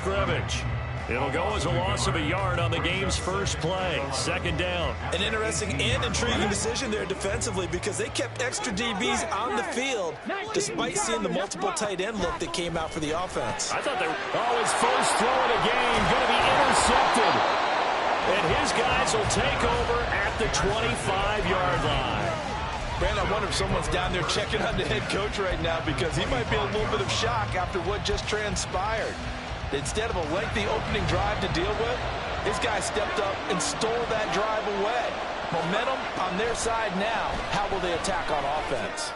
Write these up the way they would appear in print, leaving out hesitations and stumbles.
scrimmage. It'll go as a loss of a yard on the game's first play. Second down. An interesting and intriguing decision there defensively because they kept extra DBs on the field despite seeing the multiple tight end look that came out for the offense. I thought they were... Oh, his first throw of the game going to be intercepted. And his guys will take over at the 25-yard line. Brandon, I wonder if someone's down there checking on the head coach right now because he might be in a little bit of shock after what just transpired. Instead of a lengthy opening drive to deal with, his guy stepped up and stole that drive away. Momentum on their side now. How will they attack on offense?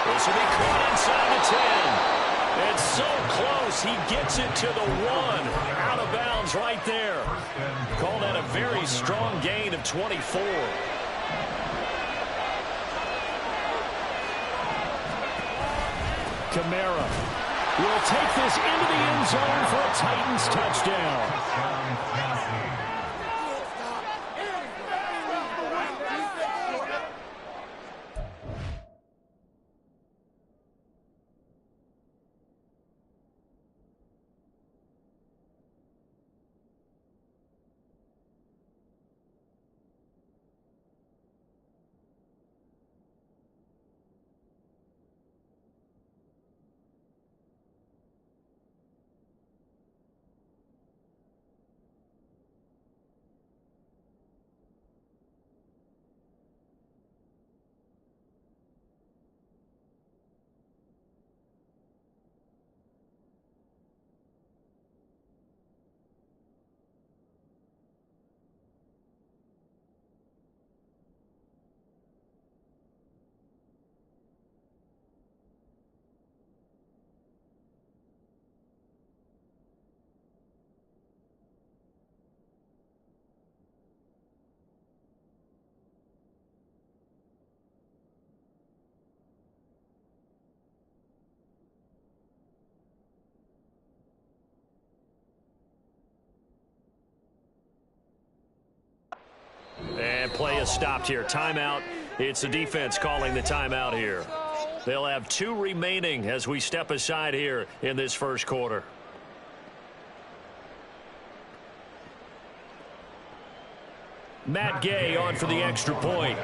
This will be caught inside the 10. It's so close. He gets it to the 1. Out of bounds right there. Call that a very strong gain of 24. Kamara will take this into the end zone for a Titans touchdown. And play is stopped here. Timeout. It's the defense calling the timeout here. They'll have 2 remaining as we step aside here in this first quarter. Matt Gay on for the extra point.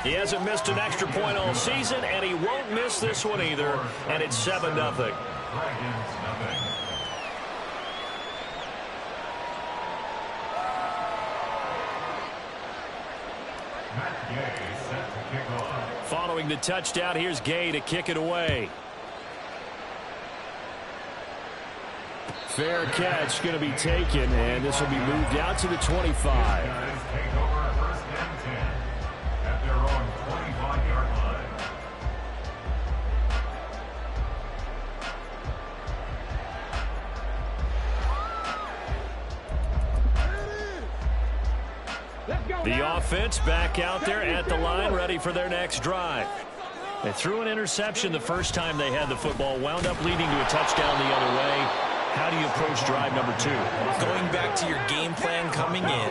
He hasn't missed an extra point all season, and he won't miss this one either, and it's 7-0. Following the touchdown, here's Gay to kick it away. Fair catch going to be taken, and this will be moved out to the 25. The offense back out there at the line, ready for their next drive. They threw an interception the first time they had the football, wound up leading to a touchdown the other way. How do you approach drive number 2? Going back to your game plan coming in,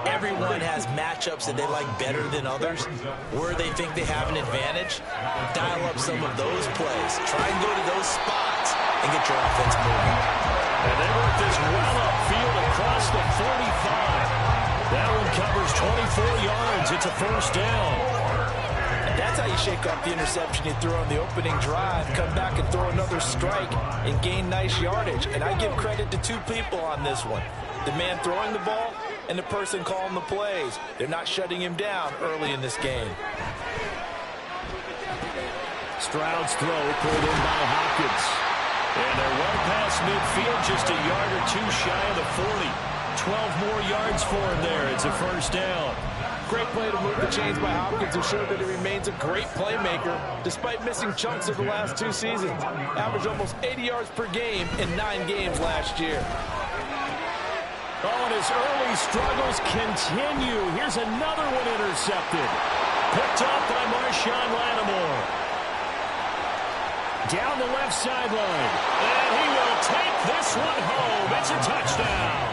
everyone has matchups that they like better than others. Where they think they have an advantage, dial up some of those plays. Try and go to those spots and get your offense moving. And they work this well upfield across the 45. That one covers 24 yards. It's a first down. And that's how you shake off the interception you threw on the opening drive, come back and throw another strike and gain nice yardage. And I give credit to 2 people on this one. The man throwing the ball and the person calling the plays. They're not shutting him down early in this game. Stroud's throw pulled in by Hopkins. And they're well past midfield, just a yard or 2 shy of the 40. 12 more yards for him there. It's a first down. Great play to move the chains by Hopkins, who showed that he remains a great playmaker despite missing chunks of the last 2 seasons. Averaged almost 80 yards per game in 9 games last year. Oh, and his early struggles continue. Here's another one intercepted. Picked up by Marshawn Lattimore. Down the left sideline. And he will take this one home. It's a touchdown.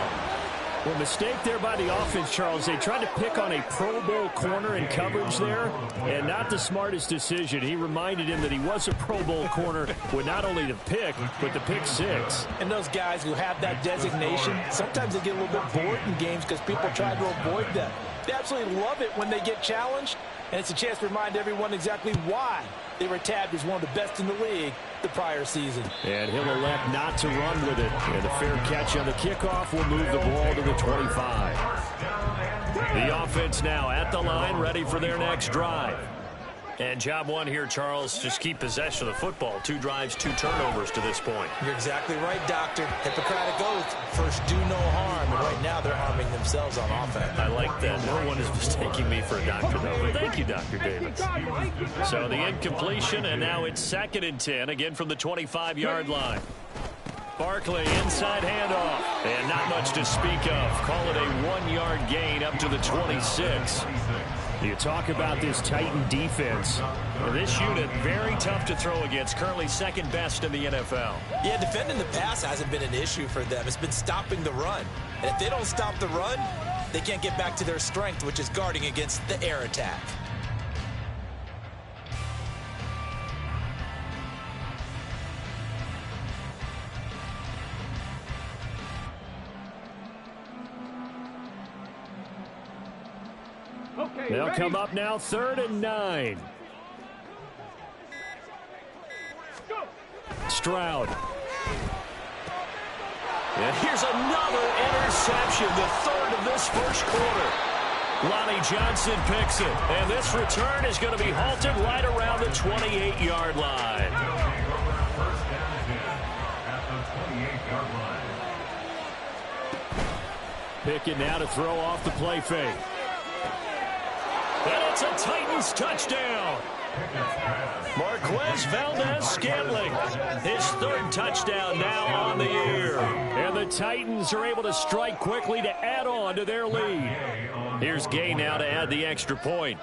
Well, mistake there by the offense, Charles. They tried to pick on a Pro Bowl corner in coverage there, and not the smartest decision. He reminded him that he was a Pro Bowl corner with not only the pick, but the pick six. And those guys who have that designation, sometimes they get a little bit bored in games because people try to avoid them. They absolutely love it when they get challenged, and it's a chance to remind everyone exactly why they were tabbed as one of the best in the league the prior season. And he'll elect not to run with it. And the fair catch on the kickoff will move the ball to the 25. The offense now at the line, ready for their next drive. And job one here, Charles, just keep possession of the football. 2 drives, 2 turnovers to this point. You're exactly right, Doctor. Hippocratic oath. First, do no harm. And right now, they're harming themselves on offense. I like that. No one is mistaking me for a doctor, though. But thank you, Dr. Davis. So the incompletion, and now it's 2nd and 10, again from the 25-yard line. Barkley, inside handoff. And not much to speak of. Call it a 1-yard gain up to the 26. You talk about this Titan defense. This unit, very tough to throw against. Currently 2nd best in the NFL. Yeah, defending the pass hasn't been an issue for them. It's been stopping the run. And if they don't stop the run, they can't get back to their strength, which is guarding against the air attack. They'll come up now 3rd and 9. Stroud. And here's another interception, the 3rd of this first quarter. Lonnie Johnson picks it, and this return is going to be halted right around the 28-yard line. Pickett now to throw off the play fake. And it's a Titans touchdown. Marquez Valdez-Scantling, his 3rd touchdown now on the year. And the Titans are able to strike quickly to add on to their lead. Here's Gay now to add the extra point.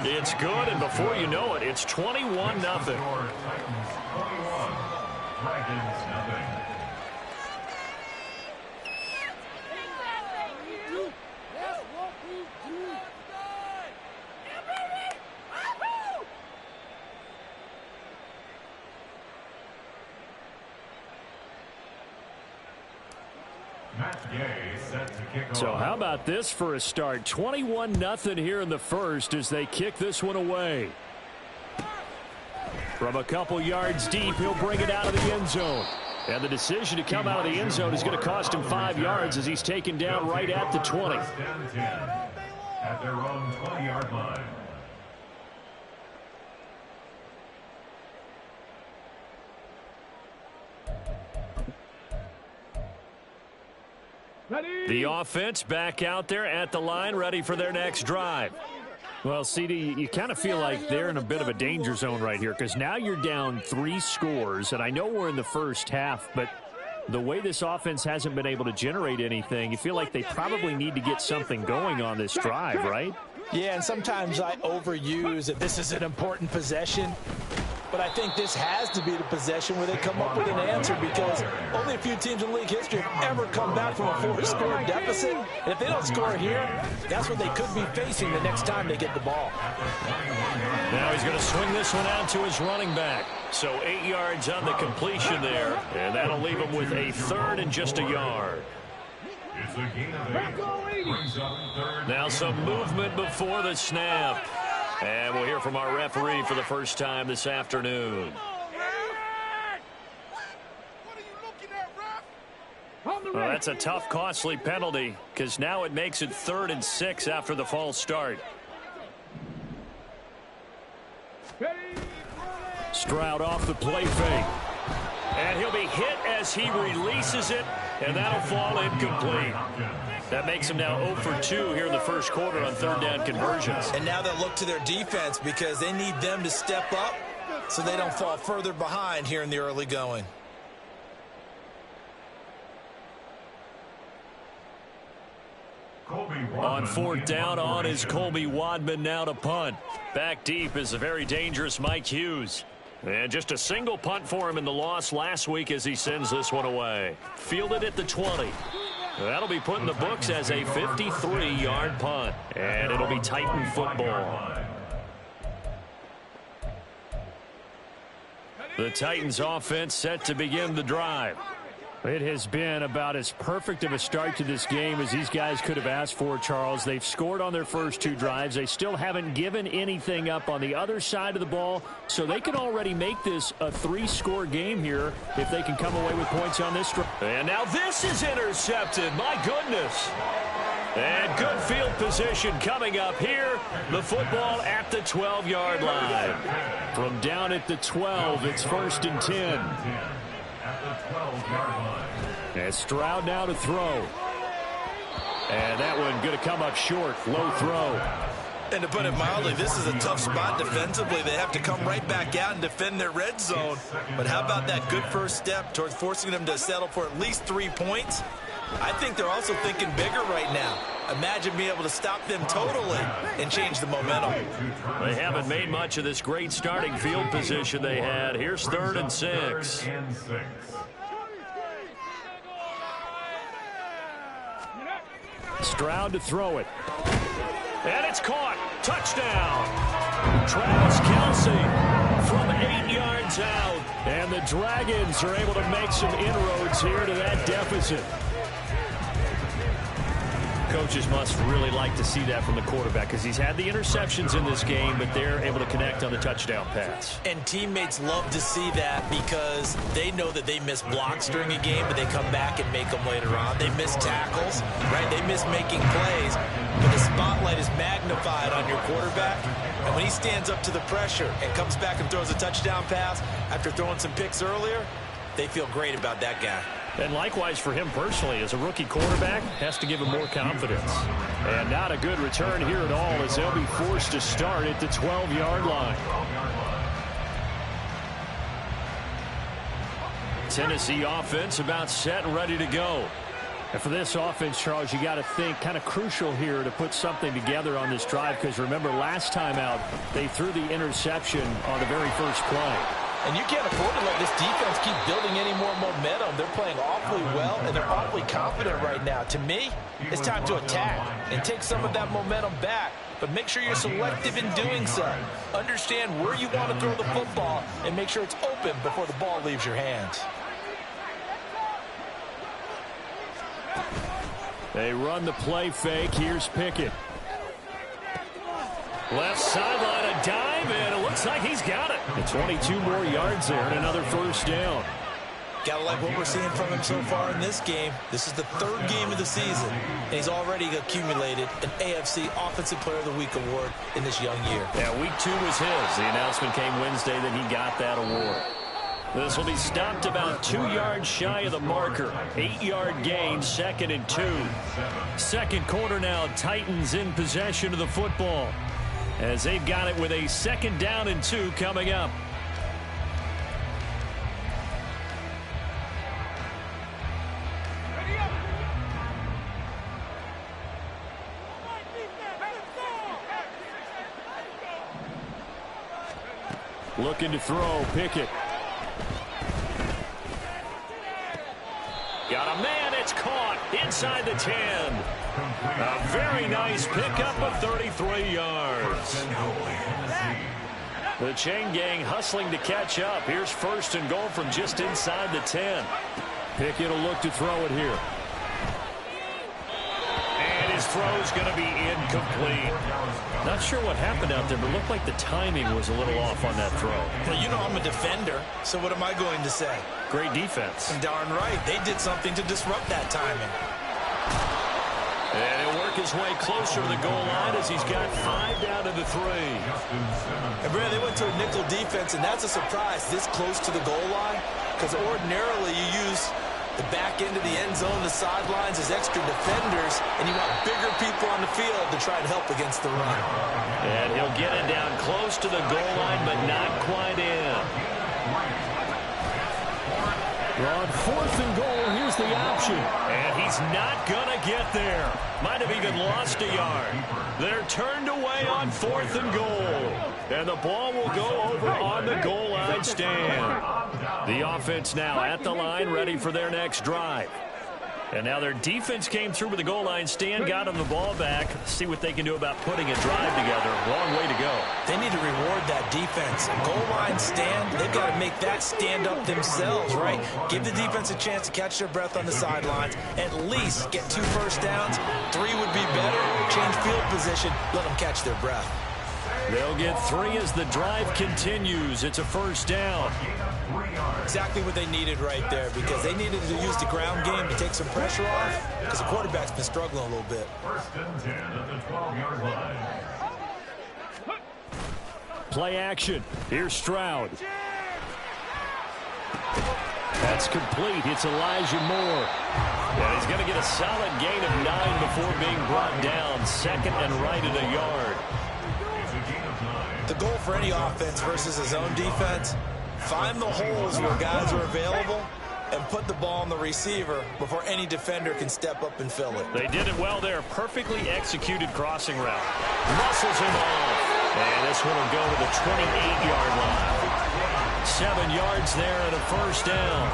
It's good, and before you know it, it's 21-0. So how about this for a start? 21-0 here in the first as they kick this one away. From a couple yards deep, he'll bring it out of the end zone. And the decision to come out of the end zone is going to cost him 5 yards as he's taken down right at the 20. At their own 20-yard line. The offense back out there at the line, ready for their next drive. Well, CD, you kind of feel like they're in a bit of a danger zone right here because now you're down 3 scores, and I know we're in the first half, but the way this offense hasn't been able to generate anything, you feel like they probably need to get something going on this drive, right? Yeah, and sometimes I overuse that this is an important possession. But I think this has to be the possession where they come up with an answer because only a few teams in league history have ever come back from a 4-score deficit. And if they don't score here, that's what they could be facing the next time they get the ball. Now he's going to swing this one out to his running back. So 8 yards on the completion there. And that'll leave him with a 3rd and just a yard. It's a gain of 8. Now some movement before the snap. And we'll hear from our referee for the first time this afternoon. Well, that's a tough, costly penalty because now it makes it 3rd and 6 after the false start. Stroud off the play fake. And he'll be hit as he releases it, and that'll fall incomplete. That makes him now 0 for 2 here in the first quarter on 3rd down conversions. And now they'll look to their defense because they need them to step up so they don't fall further behind here in the early going. On fourth down, on is Colby Wadman now to punt. Back deep is the very dangerous Mike Hughes. And just a single punt for him in the loss last week as he sends this one away. Fielded at the 20. That'll be put in the books as a 53-yard punt. And it'll be Titan football. The Titans offense set to begin the drive. It has been about as perfect of a start to this game as these guys could have asked for, Charles. They've scored on their first two drives. They still haven't given anything up on the other side of the ball, so they can already make this a three-score game here if they can come away with points on this drive. And now this is intercepted. My goodness. And good field position coming up here. The football at the 12-yard line. From down at the 12, it's 1st and 10. And Stroud now to throw. And that one going to come up short. Low throw. And to put it mildly, this is a tough spot defensively. They have to come right back out and defend their red zone. But how about that good first step towards forcing them to settle for at least 3 points? I think they're also thinking bigger right now. Imagine being able to stop them totally and change the momentum. They haven't made much of this great starting field position they had. Here's 3rd and 6. Stroud to throw it. And it's caught. Touchdown. Travis Kelce from 8 yards out. And the Dragons are able to make some inroads here to that deficit. Coaches must really like to see that from the quarterback because he's had the interceptions in this game, but they're able to connect on the touchdown pass. And teammates love to see that because they know that they miss blocks during a game, but they come back and make them later on. They miss tackles, right? They miss making plays, but the spotlight is magnified on your quarterback. And when he stands up to the pressure and comes back and throws a touchdown pass after throwing some picks earlier, they feel great about that guy. And likewise for him personally, as a rookie quarterback, has to give him more confidence. And not a good return here at all as they'll be forced to start at the 12-yard line. Tennessee offense about set and ready to go. And for this offense, Charles, you got to think kind of crucial here to put something together on this drive because remember last time out, they threw the interception on the very first play. And you can't afford to let this defense keep building any more momentum. They're playing awfully well, and they're awfully confident right now. To me, it's time to attack and take some of that momentum back. But make sure you're selective in doing so. Understand where you want to throw the football and make sure it's open before the ball leaves your hands. They run the play fake. Here's Pickett. Left sideline, a dive, and it looks like he's got it. And 22 more yards there and another first down. Gotta like what we're seeing from him so far in this game. This is the 3rd game of the season, and he's already accumulated an AFC Offensive Player of the Week award in this young year. Yeah, week 2 was his. The announcement came Wednesday that he got that award. This will be stopped about 2 yards shy of the marker. 8-yard gain, 2nd and 2. Second quarter now, Titans in possession of the football as they've got it with a 2nd down and 2 coming up. Looking to throw, Pickett. Got a man, it's caught inside the 10. A very nice pickup of 33 yards. The chain gang hustling to catch up. Here's 1st and goal from just inside the 10. Pickett will look to throw it here. And his throw's going to be incomplete. Not sure what happened out there, but it looked like the timing was a little off on that throw. Well, you know I'm a defender, so what am I going to say? Great defense. Darn right. They did something to disrupt that timing. And he'll work his way closer to the goal line as he's got 5 down to the 3. And Brad, they went to a nickel defense, and that's a surprise this close to the goal line because ordinarily you use the back end of the end zone, the sidelines as extra defenders, and you want bigger people on the field to try and help against the run. And he'll get it down close to the goal line, but not quite in. Well, on 4th and goal, here's the option. And he's not going to get there. Might have even lost a yard. They're turned away on 4th and goal. And the ball will go over on the goal line stand. The offense now at the line, ready for their next drive. And now their defense came through with the goal line stand, got them the ball back. See what they can do about putting a drive together. Long way to go. They need to reward that defense. Goal line stand, they've got to make that stand up themselves, right? Give the defense a chance to catch their breath on the sidelines. At least get 2 first downs. 3 would be better. Change field position. Let them catch their breath. They'll get 3 as the drive continues. It's a first down. Exactly what they needed right there, because they needed to use the ground game to take some pressure off, because the quarterback's been struggling a little bit. First and 10 at the 12-yard line. Play action. Here's Stroud. That's complete. It's Elijah Moore. And he's going to get a solid gain of 9 before being brought down. 2nd and right at a yard. The goal for any offense versus his own defense, find the holes where guys are available and put the ball on the receiver before any defender can step up and fill it. They did it well there. Perfectly executed crossing route. Muscles him off. And this one will go to the 28-yard line. 7 yards there and a first down.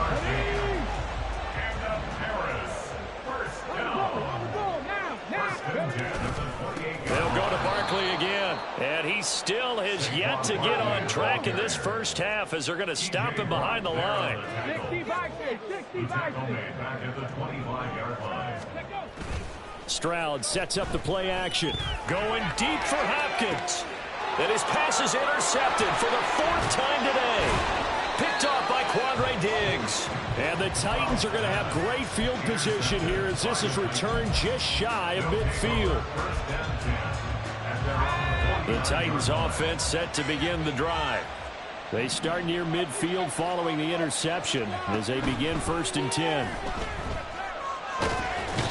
They'll go to Barkley again. And he still has yet to get on track in this first half as they're going to stop him behind the line. Stroud sets up the play action. Going deep for Hopkins. And his pass is intercepted for the 4th time today. Picked off by Quandre Diggs. And the Titans are going to have great field position here as this is returned just shy of midfield. The Titans offense set to begin the drive. They start near midfield following the interception as they begin 1st and 10.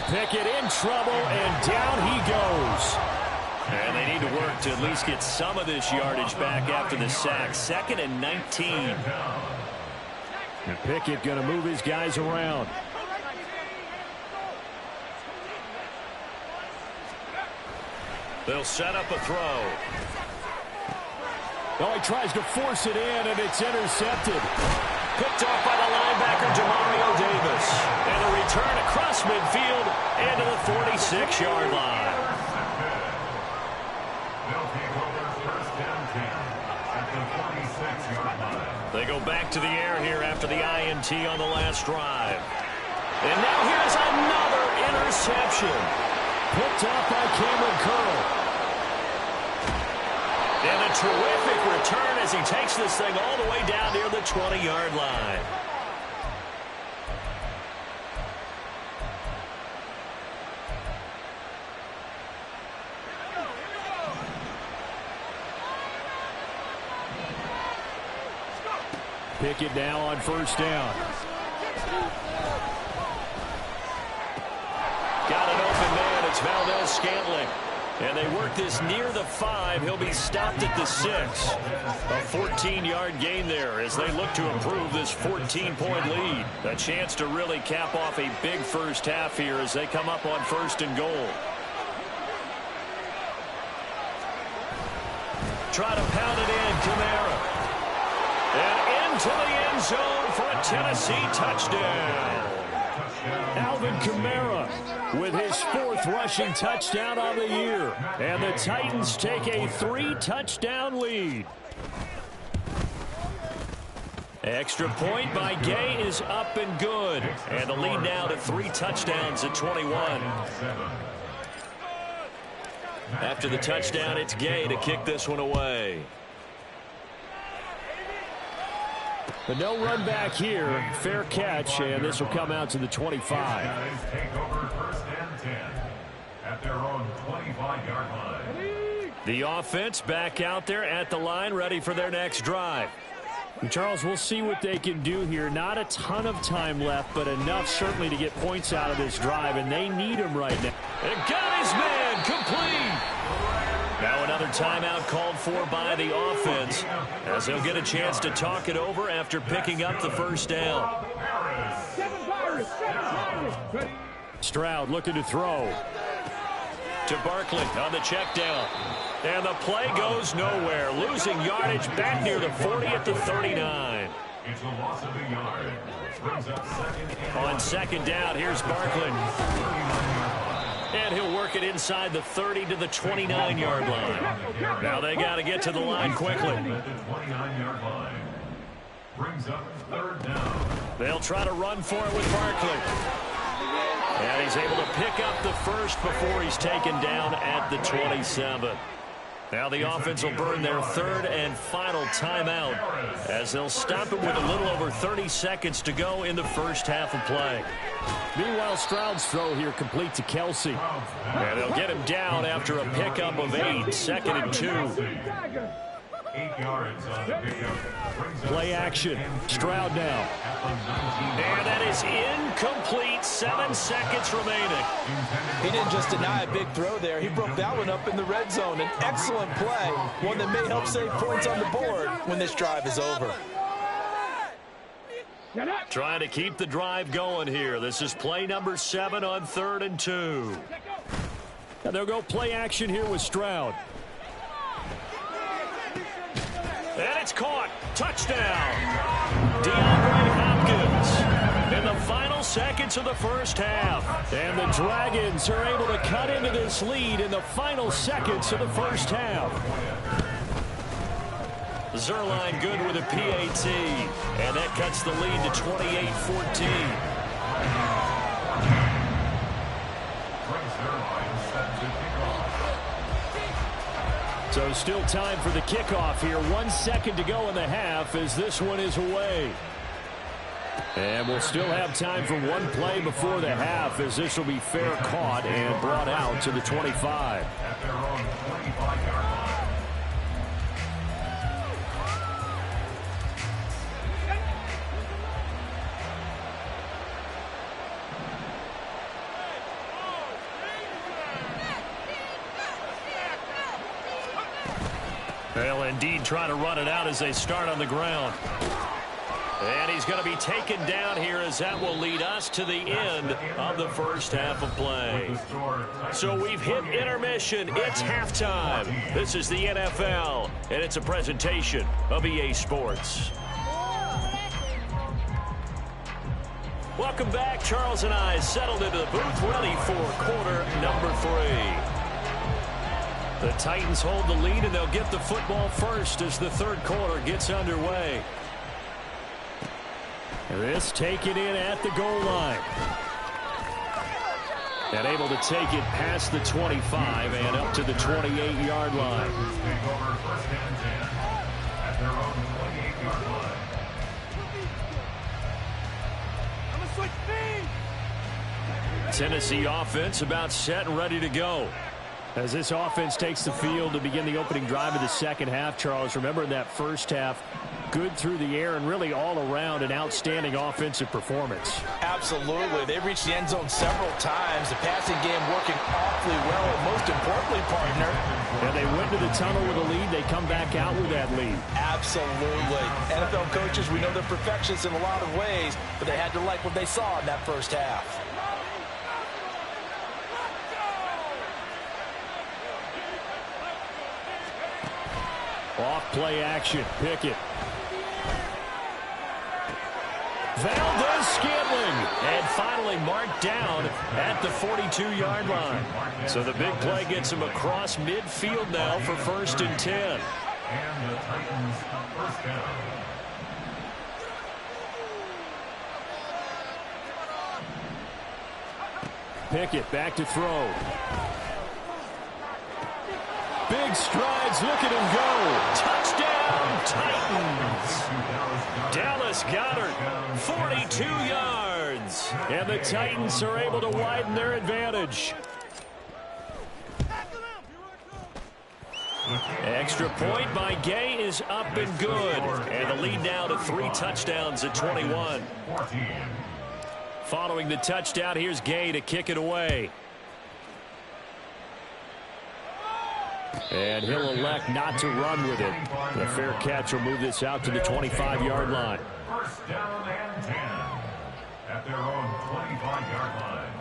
Pickett in trouble, and down he goes. And they need to work to at least get some of this yardage back after the sack. 2nd and 19. And Pickett going to move his guys around. They'll set up a throw. Oh, he tries to force it in, and it's intercepted. Picked off by the linebacker, Demario Davis. And a return across midfield into the 46-yard line. They go back to the air here after the INT on the last drive. And now here's another interception. Picked off by Cameron Curl. And a terrific return as he takes this thing all the way down near the 20-yard line. Pickett now on 1st down. Got an open man. It's Valdez Scantling. And they work this near the 5. He'll be stopped at the 6. A 14-yard gain there as they look to improve this 14-point lead. A chance to really cap off a big first half here as they come up on 1st and goal. Try to pound it in, Kamara. And into the end zone for a Tennessee touchdown. Alvin Kamara with his 4th rushing touchdown on the year. And the Titans take a 3-touchdown lead. Extra point by Gay is up and good. And the lead now to 3 touchdowns at 21. After the touchdown, it's Gay to kick this one away. But no run back here. Fair catch, and this will come out to the 25. Take over 1st and 10 at their own 25-yard line. The offense back out there at the line, ready for their next drive. And Charles, we'll see what they can do here. Not a ton of time left, but enough certainly to get points out of this drive, and they need them right now. And got his man complete. Now another timeout called for by the offense as they'll get a chance to talk it over after picking up the first down. Stroud looking to throw. To Barkley on the check down. And the play goes nowhere. Losing yardage back near the 40 at the 39. It's a loss of a yard. Brings up On second down, here's Barkley. And he'll work it inside the 30 to the 29-yard line. Now they got to get to the line quickly. At the 29-yard line. Brings up third down. They'll try to run for it with Barkley. And he's able to pick up the first before he's taken down at the 27. Now the offense will burn their third and final timeout as they'll stop it with a little over 30 seconds to go in the first half of play. Meanwhile, Stroud's throw here complete to Kelsey. And they'll get him down after a pickup of 8, second and 2. 8 yards on the pickup. Play action. Stroud now. And that is incomplete. 7 seconds remaining. He didn't just deny a big throw there. He broke that one up in the red zone. An excellent play, one that may help save points on the board when this drive is over. Trying to keep the drive going here. This is play number 7 on 3rd and 2. And they'll go play action here with Stroud. And it's caught. Touchdown. DeAndre Hopkins in the final seconds of the first half. And the Dragons are able to cut into this lead in the final seconds of the first half. Zerline good with a PAT. And that cuts the lead to 28-14. So still time for the kickoff here. 1 second to go in the half as this one is away. And we'll still have time for one play before the half as this will be fair caught and brought out to the 25. At their own 25-yard line. They'll indeed try to run it out as they start on the ground. And he's going to be taken down here as that will lead us to the end of the first half of play. So we've hit intermission. It's halftime. This is the NFL, and it's a presentation of EA Sports. Welcome back. Charles and I settled into the booth, ready for quarter number 3. The Titans hold the lead, and they'll get the football first as the third quarter gets underway. This taken in at the goal line. And able to take it past the 25 and up to the 28-yard line. Take over first and 10 at their own 28-yard line. Tennessee offense about set and ready to go. As this offense takes the field to begin the opening drive of the second half, Charles, remember in that first half, good through the air and really all around an outstanding offensive performance. Absolutely. They reached the end zone several times. The passing game working awfully well, and most importantly, partner. And they went to the tunnel with a lead. They come back out with that lead. Absolutely. NFL coaches, we know they're perfectionists in a lot of ways, but they had to like what they saw in that first half. Off play action. Pickett. Valdez-Scantling. And finally marked down at the 42-yard line. So the big play gets him across midfield now for 1st and 10. And the Titans first down. Pickett back to throw. Big strides. Look at him go. Touchdown, Titans. Dallas Goedert, 42 yards. And the Titans are able to widen their advantage. Extra point by Gay is up and good. And the lead now to 3 touchdowns at 21. Following the touchdown, here's Gay to kick it away. And he'll elect not to run with it. The fair catch will move this out to the 25-yard line. First down and 10 at their own 25-yard line.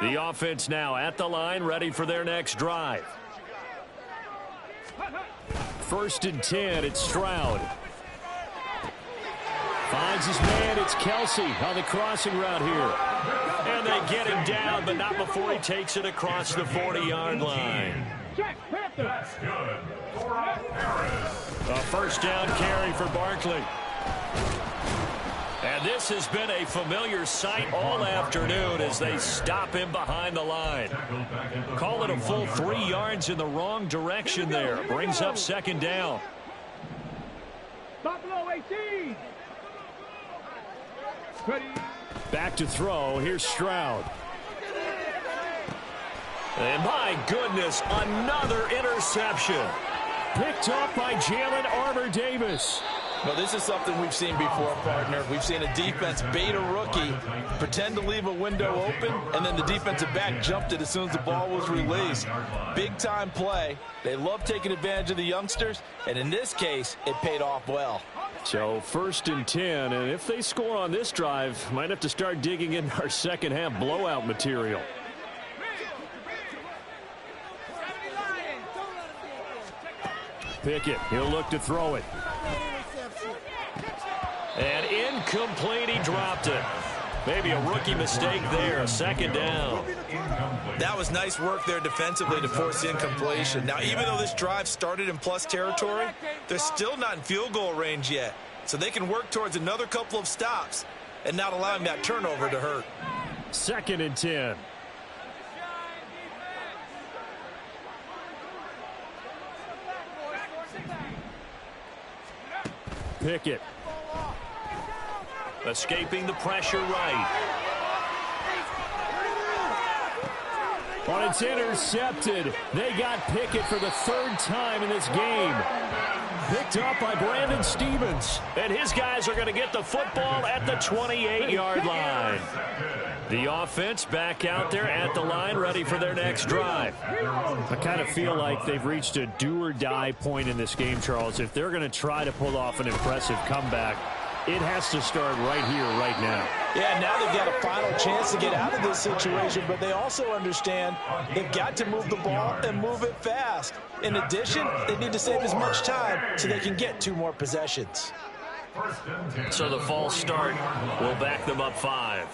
The offense now at the line, ready for their next drive. 1st and 10, it's Stroud. Finds his man, it's Kelsey on the crossing route here. And they get him down, but not before he takes it across the 40-yard line. That's good. A 1st down carry for Barkley. And this has been a familiar sight all afternoon as they stop him behind the line. Call it a full 3 yards in the wrong direction there. Brings up 2nd down. Back to throw. Here's Stroud. And my goodness, another interception. Picked off by Jalen Armour-Davis. Well, this is something we've seen before, partner. We've seen a defense bait a rookie, pretend to leave a window open, and then the defensive back jumped it as soon as the ball was released. Big-time play. They love taking advantage of the youngsters, and in this case, it paid off well. So 1st and 10, and if they score on this drive, might have to start digging in our second-half blowout material. Pickett, he'll look to throw it. And incomplete, he dropped it. Maybe a rookie mistake there, a 2nd down. That was nice work there defensively to force the incompletion. Now, even though this drive started in plus territory, they're still not in field goal range yet. So they can work towards another couple of stops and not allowing that turnover to hurt. 2nd and 10. Pickett. Escaping the pressure right. But it's intercepted. They got Pickett for the 3rd time in this game. Picked up by Brandon Stevens. And his guys are going to get the football at the 28-yard line. The offense back out there at the line, ready for their next drive. I kind of feel like they've reached a do-or-die point in this game, Charles. If they're going to try to pull off an impressive comeback, it has to start right here, right now. Yeah, now they've got a final chance to get out of this situation, but they also understand they've got to move the ball and move it fast. In addition, they need to save as much time so they can get 2 more possessions. So the false start will back them up 5.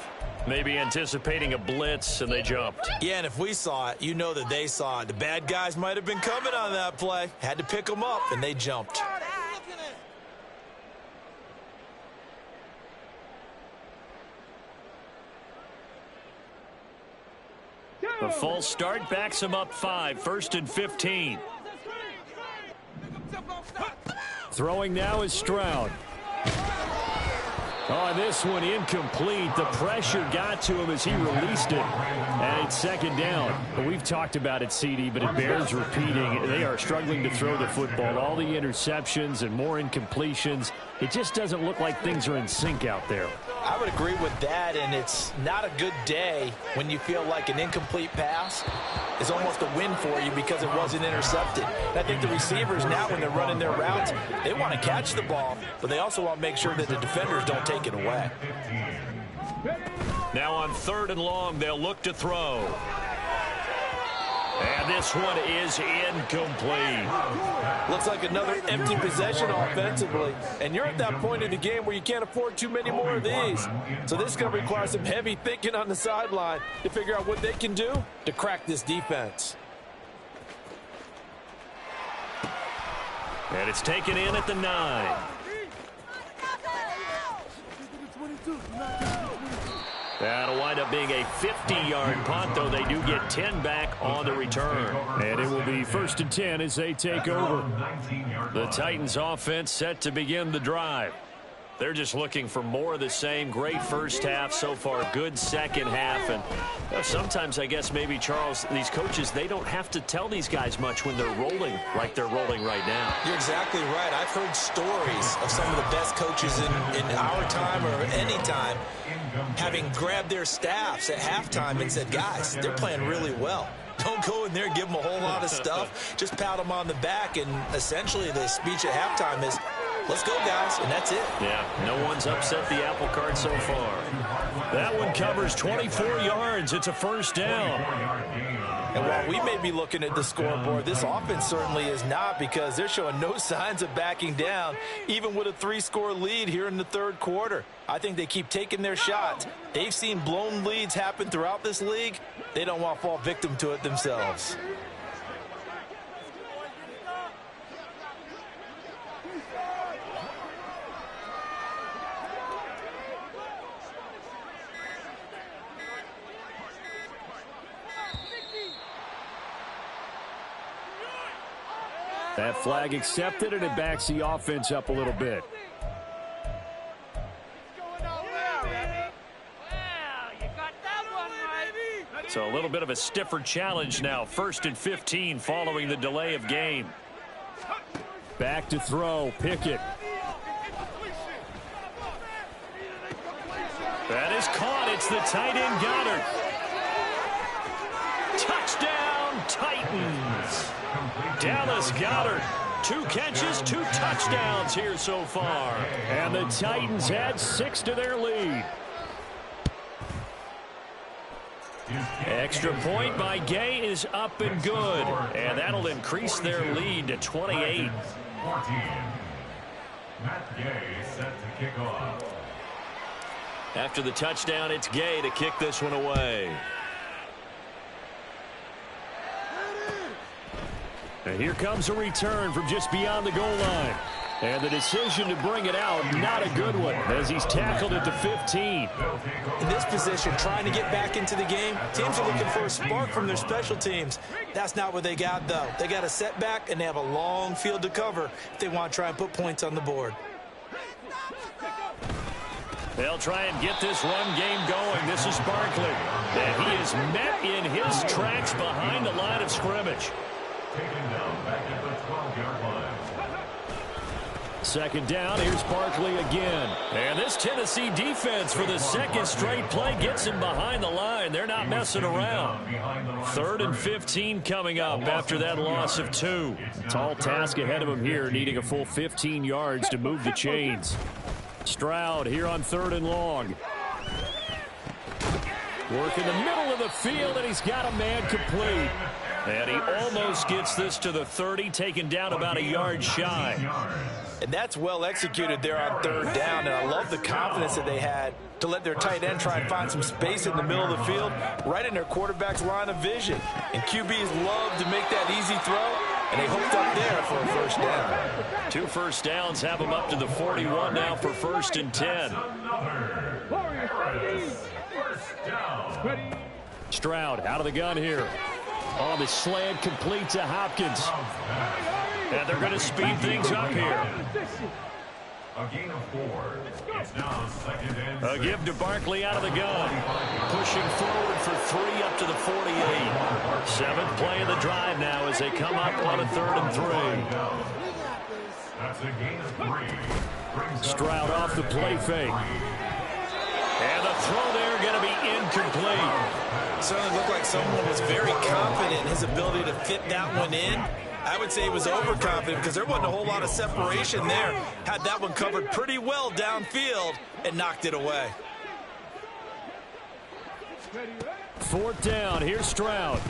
Maybe anticipating a blitz, and they jumped. Yeah, and if we saw it, you know that they saw it. The bad guys might have been coming on that play. Had to pick them up, and they jumped. The false start backs him up 5. 1st and 15. Throwing now is Stroud. Oh, this one incomplete. The pressure got to him as he released it. And it's 2nd down. We've talked about it, CD, but it bears repeating. They are struggling to throw the football. All the interceptions and more incompletions. It just doesn't look like things are in sync out there. I would agree with that, and it's not a good day when you feel like an incomplete pass is almost a win for you because it wasn't intercepted. And I think the receivers now, when they're running their routes, they want to catch the ball, but they also want to make sure that the defenders don't take it away. Now on 3rd and long, they'll look to throw. And this one is incomplete. Looks like another empty possession offensively. And you're at that point in the game where you can't afford too many more of these. So this is going to require some heavy thinking on the sideline to figure out what they can do to crack this defense. And it's taken in at the 9. That'll wind up being a 50-yard punt, though they do get 10 back on the return. And it will be 1st and 10 as they take over. The Titans offense set to begin the drive. They're just looking for more of the same. Great first half so far. Good second half. And sometimes, I guess, maybe, Charles, these coaches, they don't have to tell these guys much when they're rolling like they're rolling right now. You're exactly right. I've heard stories of some of the best coaches in our time or any time having grabbed their staffs at halftime and said, guys, they're playing really well. Don't go in there and give them a whole lot of stuff. Just pat them on the back. And essentially the speech at halftime is, let's go, guys, and that's it. Yeah, no one's upset the apple cart so far. That one covers 24 yards. It's a first down. And while we may be looking at the scoreboard, this offense certainly is not, because they're showing no signs of backing down, even with a 3-score lead here in the third quarter. I think they keep taking their shots. They've seen blown leads happen throughout this league. They don't want to fall victim to it themselves. That flag accepted, and it backs the offense up a little bit. So a little bit of a stiffer challenge now. 1st and 15 following the delay of game. Back to throw. Pickett. That is caught. It's the tight end Goddard. Touchdown, Titans. Dallas Goedert, 2 catches, 2 touchdowns here so far. And the Titans add 6 to their lead. Extra point by Gay is up and good. And that'll increase their lead to 28. 14. Matt Gay set to kick off. After the touchdown, it's Gay to kick this one away. And here comes a return from just beyond the goal line. And the decision to bring it out, not a good one, as he's tackled at the 15. In this position, trying to get back into the game, teams are looking for a spark from their special teams. That's not what they got, though. They got a setback, and they have a long field to cover if they want to try and put points on the board. They'll try and get this run game going. This is Barkley. And he is met in his tracks behind the line of scrimmage. Taken down back at the 12-yard line. 2nd down, here's Barkley again. And this Tennessee defense for the 2nd straight play gets him behind the line. They're not messing around. 3rd and 15 coming up after that loss of 2. Tall task ahead of him here, needing a full 15 yards to move the chains. Stroud here on 3rd and long. Work in the middle of the field, and he's got a man complete. And he almost gets this to the 30, taken down about a yard shy. And that's well executed there on 3rd down, and I love the confidence that they had to let their tight end try and find some space in the middle of the field, right in their quarterback's line of vision. And QBs love to make that easy throw, and they hooked up there for a 1st down. 2 first downs have them up to the 41 now for 1st and 10. Stroud out of the gun here. On the slant, complete to Hopkins. And they're going to speed things up here. A gain of 4. It's now 2nd and 6. A give to Barkley out of the gun. Pushing forward for 3 up to the 48. 7th play of the drive now as they come up on a 3rd and 3. That's a gain of 3. Stroud off the play fake. And the throw there going to be incomplete. Certainly looked like someone was very confident in his ability to fit that one in. I would say he was overconfident because there wasn't a whole lot of separation there. Had that one covered pretty well downfield and knocked it away. 4th down, here's Stroud.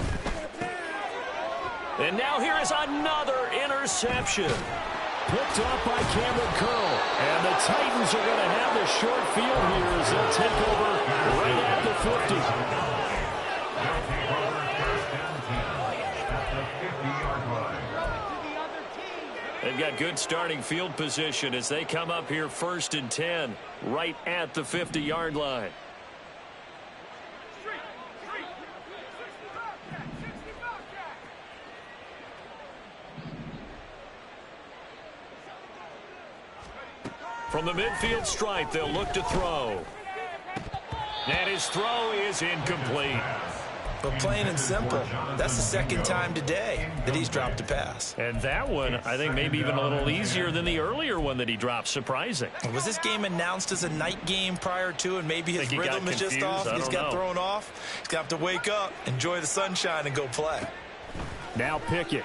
And now here is another interception. Picked off by Cameron Curl. And the Titans are going to have the short field here as they'll take over right at the 50. They've got good starting field position as they come up here 1st and 10, right at the 50-yard line. From the midfield stripe, they'll look to throw. And his throw is incomplete. But plain and simple, that's the 2nd time today that he's dropped a pass. And that one, I think, maybe even a little easier than the earlier one that he dropped. Surprising. Was this game announced as a night game prior to, and maybe his rhythm is just off? He's got thrown off. He's got to wake up, enjoy the sunshine, and go play. Now Pickett.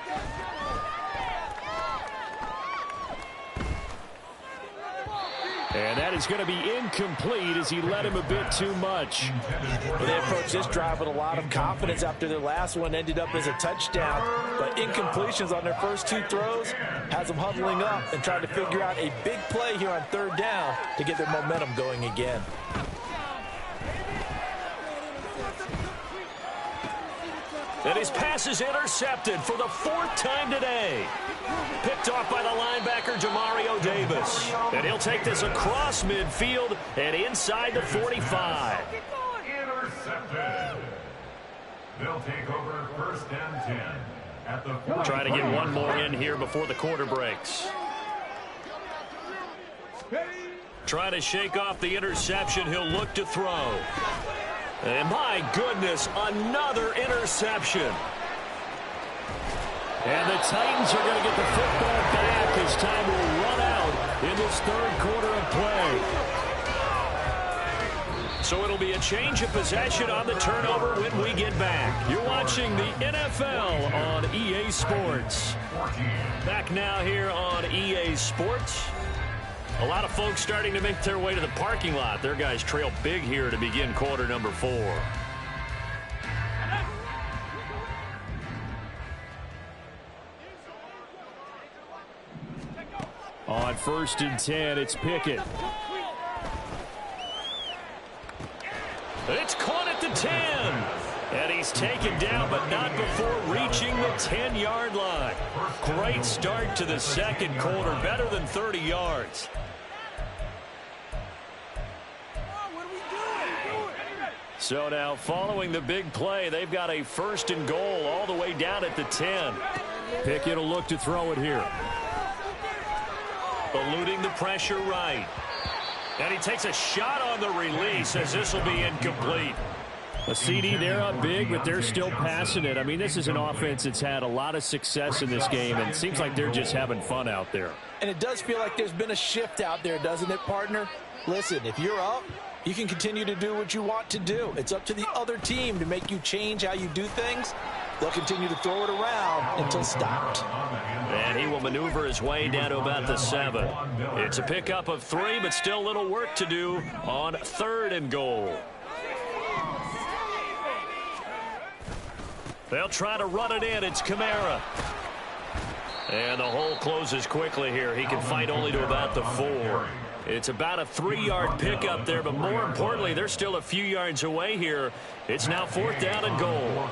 And that is going to be incomplete as he led him a bit too much. Well, they approached this drive with a lot of confidence after their last one ended up as a touchdown. But incompletions on their first two throws has them huddling up and trying to figure out a big play here on third down to get their momentum going again. And his pass is intercepted for the fourth time today. Picked off by the linebacker, Jamario Davis. And he'll take this across midfield and inside the 45. Intercepted. They'll take over first and 10 at the 45. Try to get one more in here before the quarter breaks. Trying to shake off the interception. He'll look to throw. And my goodness, another interception. And the Titans are going to get the football back as time will run out in this third quarter of play. So it'll be a change of possession on the turnover when we get back. You're watching the NFL on EA Sports. Back now here on EA Sports. A lot of folks starting to make their way to the parking lot. Their guys trail big here to begin quarter number 4. On first and 10, it's Pickett. It's caught at the 10. And he's taken down, but not before reaching the 10-yard line. Great start to the second quarter, better than 30 yards. So now, following the big play, they've got a first and goal all the way down at the 10. Pickett will look to throw it here. Eluding the pressure right. And he takes a shot on the release as this will be incomplete. A CD, they're up big, but they're still passing it. I mean, this is an offense that's had a lot of success in this game, and it seems like they're just having fun out there. And it does feel like there's been a shift out there, doesn't it, partner? Listen, if you're up, you can continue to do what you want to do. It's up to the other team to make you change how you do things. They'll continue to throw it around until stopped. And he will maneuver his way down to about the 7. It's a pickup of 3, but still a little work to do on third and goal. They'll try to run it in. It's Kamara. And the hole closes quickly here. He can fight only to about the 4. It's about a 3-yard pickup there, but more importantly, they're still a few yards away here. It's now fourth down and goal.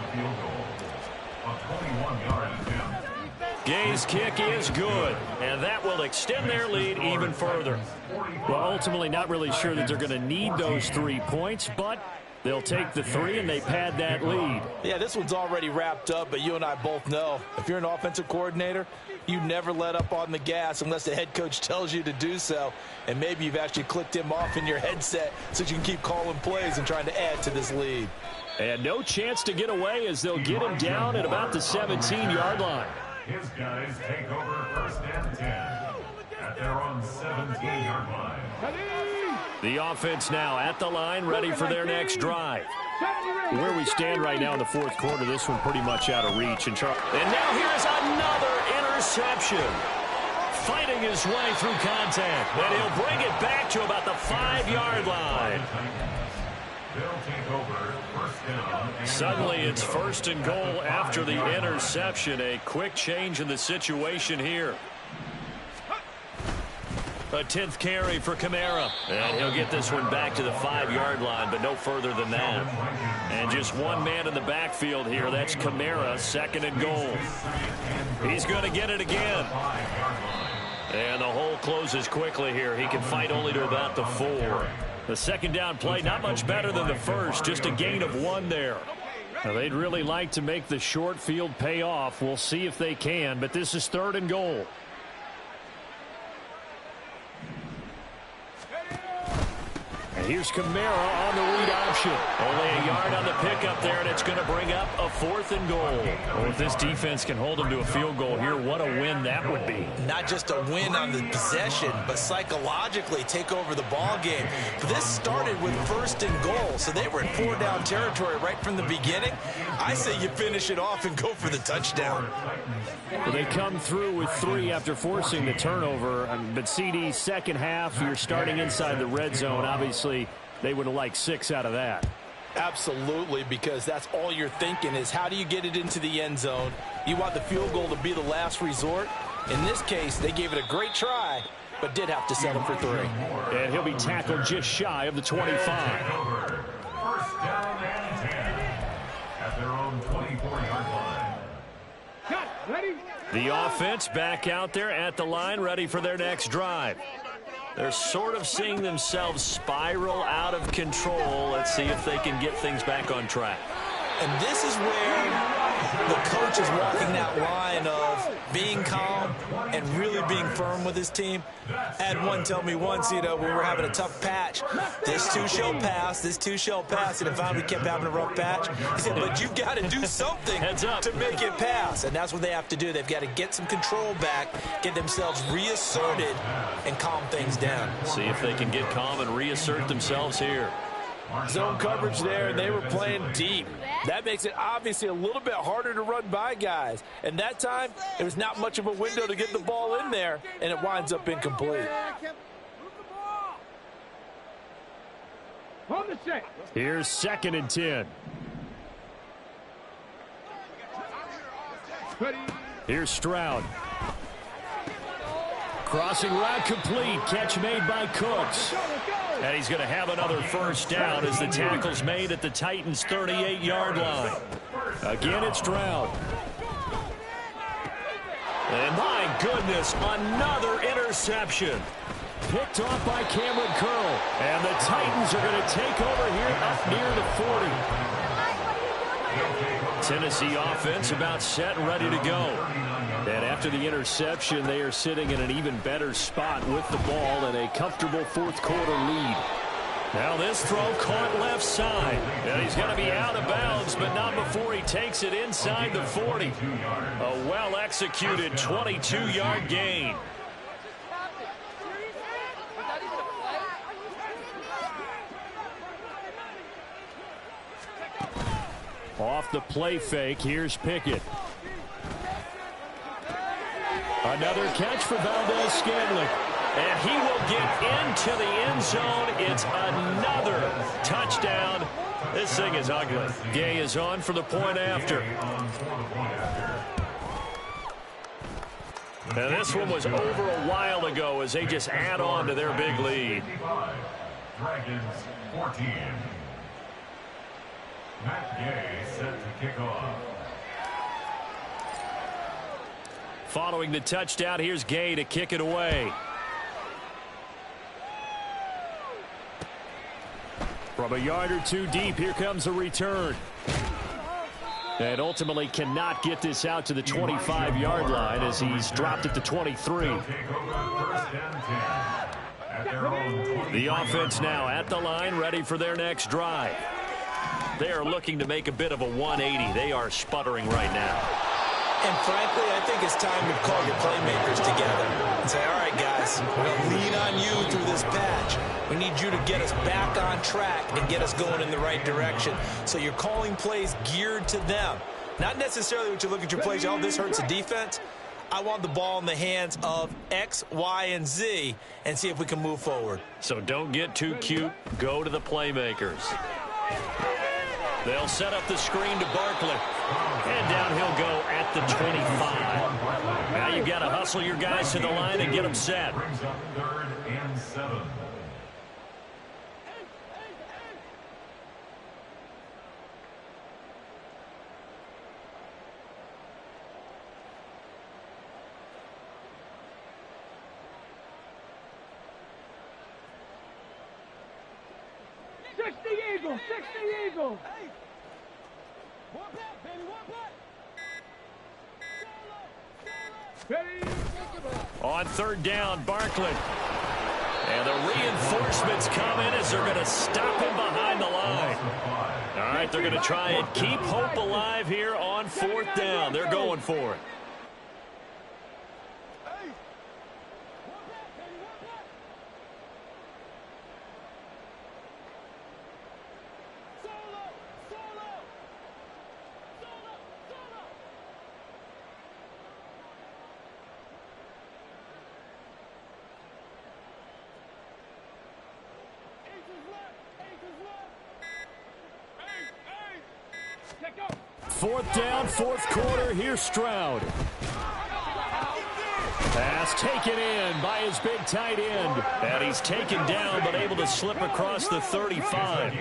Gay's kick is good, and that will extend their lead even further. Well, ultimately, not really sure that they're going to need those 3 points, but they'll take the 3 and they pad that lead. Yeah, this one's already wrapped up, but you and I both know if you're an offensive coordinator, you never let up on the gas unless the head coach tells you to do so. And maybe you've actually clicked him off in your headset so you can keep calling plays and trying to add to this lead. And no chance to get away as they'll get him down at about the 17-yard line. His guys take over first and 10 at their own 17-yard line. The offense now at the line, ready for their next drive. Where we stand right now in the fourth quarter, this one pretty much out of reach. And now here's another interception. Fighting his way through contact. And he'll bring it back to about the 5-yard line. They'll take over first down. Suddenly it's first and goal after the interception. A quick change in the situation here. A 10th carry for Kamara. And he'll get this one back to the 5-yard line, but no further than that. And just one man in the backfield here. That's Kamara, second and goal. He's going to get it again. And the hole closes quickly here. He can fight only to about the 4. The second down play, not much better than the first. Just a gain of 1 there. Now, they'd really like to make the short field pay off. We'll see if they can, but this is third and goal. And here's Kamara on the read option. Only a yard on the pickup there, and it's going to bring up a 4th and goal. Well, if this defense can hold them to a field goal here, what a win that would be. Not just a win on the possession, but psychologically take over the ball game. This started with 1st and goal, so they were in 4-down territory right from the beginning. I say you finish it off and go for the touchdown. Well, they come through with 3 after forcing the turnover. But CD, second half, you're starting inside the red zone. Obviously, they would have liked 6 out of that. Absolutely, because that's all you're thinking is how do you get it into the end zone? You want the field goal to be the last resort. In this case, they gave it a great try, but did have to settle for 3. And he'll be tackled just shy of the 25. First down and 10 at their own 24-yard line. The offense back out there at the line, ready for their next drive. They're sort of seeing themselves spiral out of control. Let's see if they can get things back on track. And this is where the coach is walking that line of being calm and really being firm with his team. I had one tell me once, we were having a tough patch. This too shall pass, this too shall pass. And finally we kept having a rough patch. He said, but you've got to do something to make it pass. And that's what they have to do. They've got to get some control back, get themselves reasserted, and calm things down. See if they can get calm and reassert themselves here. Zone coverage there, and they were playing deep. That makes it obviously a little bit harder to run by guys. And that time, there was not much of a window to get the ball in there, and it winds up incomplete. Here's 2nd and 10. Here's Stroud. Crossing route complete. Catch made by Cooks. And he's going to have another first down as the tackle's made at the Titans' 38-yard line. Again, it's Stroud. And my goodness, another interception. Picked off by Cameron Curl. And the Titans are going to take over here up near the 40. Tennessee offense about set and ready to go. And after the interception, they are sitting in an even better spot with the ball and a comfortable 4th quarter lead. Now this throw caught left side. And he's going to be out of bounds, but not before he takes it inside the 40. A well-executed 22-yard gain. Off the play fake, here's Pickett. Another catch for Valdez-Scantling. And he will get into the end zone. It's another touchdown. This thing is ugly. Gay is on for the point after. And this one was over a while ago as they just add on to their big lead. Dragons 14. Matt Gay set to kick off. Following the touchdown, here's Gay to kick it away. From a yard or 2 deep, here comes a return. And ultimately cannot get this out to the 25-yard line as he's dropped at the 23. The offense now at the line, ready for their next drive. They are looking to make a bit of a 180. They are sputtering right now. And frankly, I think it's time to call your playmakers together and say, all right, guys, we're going to lean on you through this patch. We need you to get us back on track and get us going in the right direction. So you're calling plays geared to them. Not necessarily what you look at your plays, oh, this hurts the defense. I want the ball in the hands of X, Y, and Z and see if we can move forward. So don't get too cute. Go to the playmakers. They'll set up the screen to Barkley. And down he'll go at the 25. Now you've got to hustle your guys to the line and get them set. Brings up 3rd and 7. Eagle, 60 Eagle. Hey. One back, baby, one back. On 3rd down, Barkley. And the reinforcements come in as they're going to stop him behind the line. All right, they're going to try and keep hope alive here on 4th down. They're going for it. Fourth down, 4th quarter. Here's Stroud. Pass taken in by his big tight end. And he's taken down but able to slip across the 35.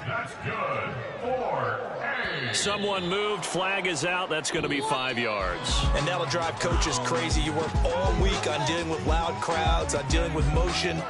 That's good. 4-8. Someone moved. Flag is out. That's going to be 5 yards. And that'll drive coaches crazy. You work all week on dealing with loud crowds, on dealing with motion.